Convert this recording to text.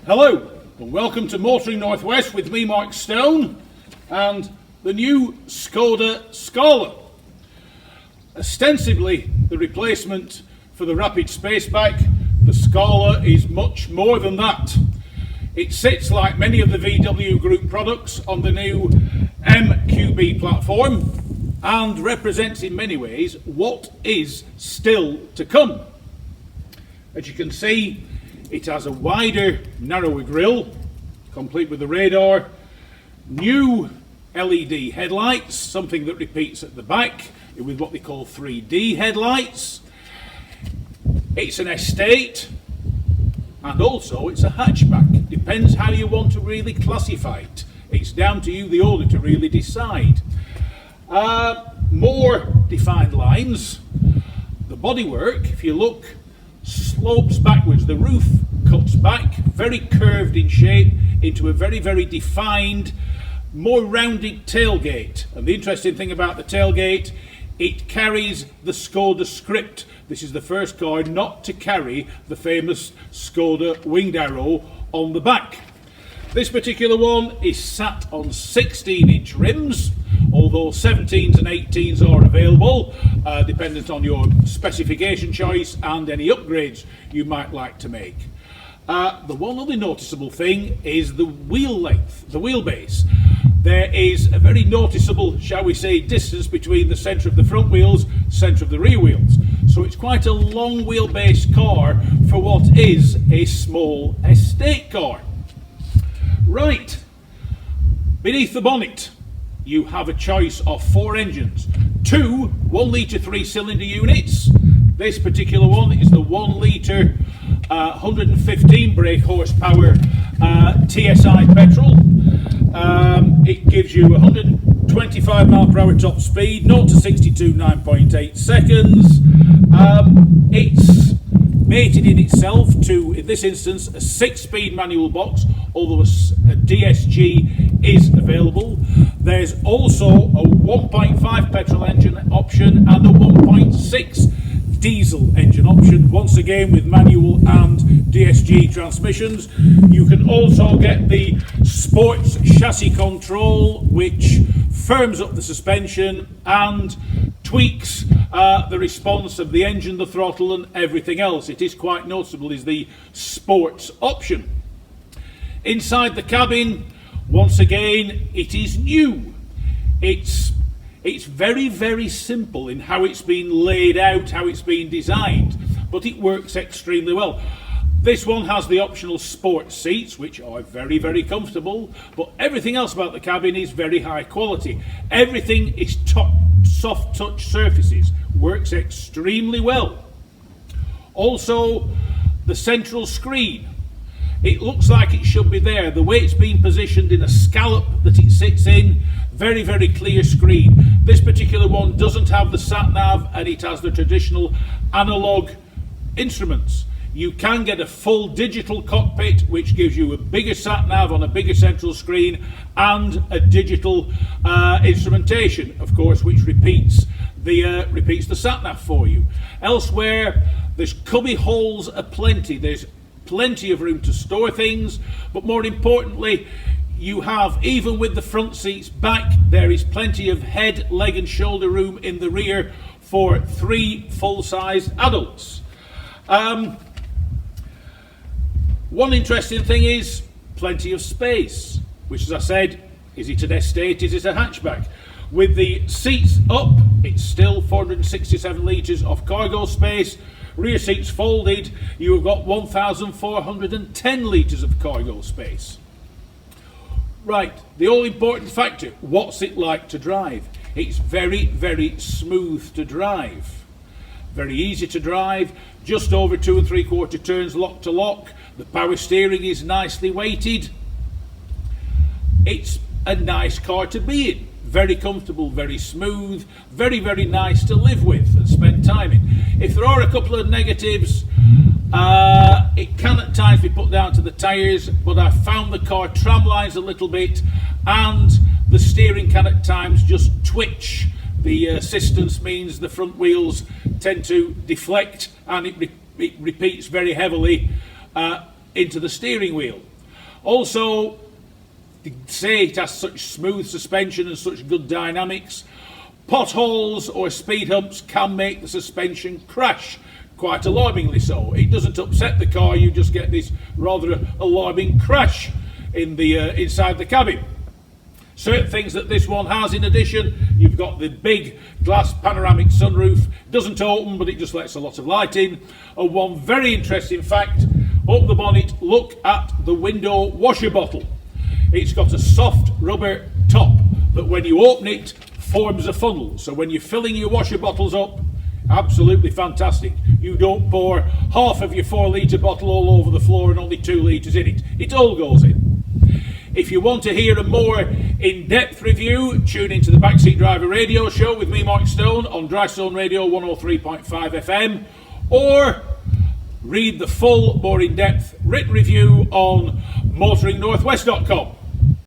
Hello and welcome to Motoring Northwest with me, Mark Stone, and the new Skoda Scala. Ostensibly the replacement for the Rapid Spaceback, the Scala is much more than that. It sits, like many of the VW Group products, on the new MQB platform and represents in many ways what is still to come. As you can see, it has a wider, narrower grille, complete with the radar, new LED headlights, something that repeats at the back with what they call 3D headlights. It's an estate, and also it's a hatchback. Depends how you want to really classify it. It's down to you, the owner, to really decide. More defined lines. The bodywork, if you look, slopes backwards. The roof cuts back, very curved in shape, into a very, very defined, more rounded tailgate. And the interesting thing about the tailgate, it carries the Skoda script. This is the first car not to carry the famous Skoda winged arrow on the back. This particular one is sat on 16-inch rims, although 17s and 18s are available, dependent on your specification choice and any upgrades you might like to make. The one other noticeable thing is the wheel length, the wheelbase. There is a very noticeable, shall we say, distance between the centre of the front wheels, centre of the rear wheels. So it's quite a long wheelbase car for what is a small estate car. Right, beneath the bonnet you have a choice of 4 engines, 2 1-litre 3-cylinder units. This particular one is the 1-litre 115 brake horsepower TSI petrol. It gives you 125 mph top speed, 0 to 62 9.8 seconds. It's mated in itself to, in this instance, a 6-speed manual box, although a DSG is available. There's also a 1.5 petrol engine option and a 1.6 diesel engine option, once again with manual and DSG transmissions. You can also get the sports chassis control, which firms up the suspension and tweaks the response of the engine, the throttle and everything else. It is quite noticeable, is the sports option. Inside the cabin, once again, it is new. It's very, very simple in how it's been laid out, how it's been designed, but it works extremely well. This one has the optional sports seats, which are very, very comfortable, but everything else about the cabin is very high quality. Everything is soft touch surfaces, works extremely well. Also, the central screen. It looks like it should be there. The way it's been positioned in a scallop that it sits in, very, very clear screen. This particular one doesn't have the sat-nav and it has the traditional analog instruments. You can get a full digital cockpit, which gives you a bigger sat-nav on a bigger central screen and a digital instrumentation, of course, which repeats the sat-nav for you. Elsewhere, there's cubby holes aplenty. There's plenty of room to store things, but more importantly, you have, even with the front seats back, there is plenty of head, leg and shoulder room in the rear for 3 full-sized adults. One interesting thing is plenty of space, which, as I said, is it an estate, is it a hatchback? With the seats up, it's still 467 litres of cargo space. Rear seats folded, you've got 1,410 litres of cargo space. Right, the all-important factor, what's it like to drive? It's very, very smooth to drive. Very easy to drive, just over 2 3/4 turns lock to lock. The power steering is nicely weighted. It's a nice car to be in. Very comfortable, very smooth, very, very nice to live with and spend time in. If there are a couple of negatives, it can at times be put down to the tyres, but I found the car tramlines a little bit and the steering can at times just twitch. The assistance means the front wheels tend to deflect and it repeats very heavily into the steering wheel. Also, to say it has such smooth suspension and such good dynamics, potholes or speed humps can make the suspension crash, quite alarmingly so. It doesn't upset the car, you just get this rather alarming crash in the inside the cabin. Certain things that this one has in addition, you've got the big glass panoramic sunroof, doesn't open but it just lets a lot of light in. And one very interesting fact, up the bonnet, look at the window washer bottle. It's got a soft rubber top that when you open it forms a funnel, so when you're filling your washer bottles up, absolutely fantastic. You don't pour half of your 4 litre bottle all over the floor and only 2 litres in it. It all goes in. If you want to hear a more in-depth review, tune into the Backseat Driver radio show with me, Mark Stone, on Dry Stone Radio 103.5 FM, or read the full, more in-depth written review on motoringnorthwest.com.